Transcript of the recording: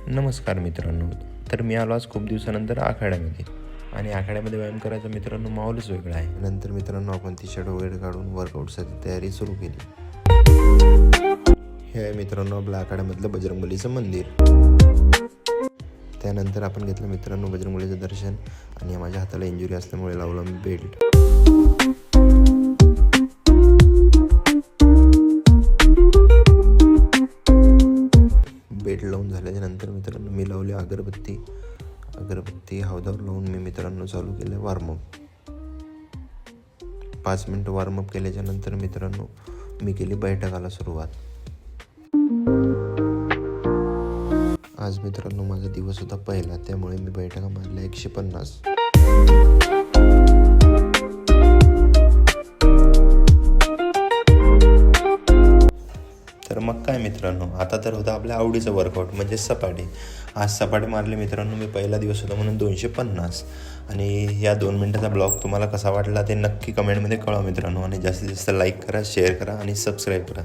नमस्कार मित्रांनो. तर मी आलो आज खूप दिवसानंतर आखाड्यामध्ये आणि आखाड्यामध्ये व्यायाम करायचा मित्रांनो माहोलच वेगळा आहे. नंतर मित्रांनो आपण टी शर्ट वगैरे काढून वर्कआउटसाठी तयारी सुरू केली. हे आहे मित्रांनो आपल्या आखाड्यामधलं बजरंगबलीचं मंदिर. त्यानंतर आपण घेतलं मित्रांनो बजरंगबलीचं दर्शन आणि माझ्या हाताला इंजुरी असल्यामुळे लावला मी बेल्ट. बेल्ट लावून झाल्याच्या नंतर मित्रांनो मी लावली अगरबत्ती हौदावर लावून मी मित्रांनो चालू केलं वॉर्मअप. 5 मिनटं वॉर्मअप केल्याच्या नंतर मित्रांनो मी केली बैठकाला सुरुवात. आज मित्रांनो माझा दिवस होता पहिला, त्यामुळे मी बैठका मारल्या 150. तर मग काय मित्रांनो, आता तर होतं आपल्या आवडीचं वर्कआउट म्हणजे सपाटे. आज सपाटे मारले मित्रांनो मी, पहिला दिवस होता म्हणून 250. आणि या 2 मिनटाचा ब्लॉग तुम्हाला कसा वाटला ते नक्की कमेंटमध्ये कळवा मित्रांनो. आणि जास्तीत जास्त लाईक करा, शेअर करा आणि सबस्क्राईब करा.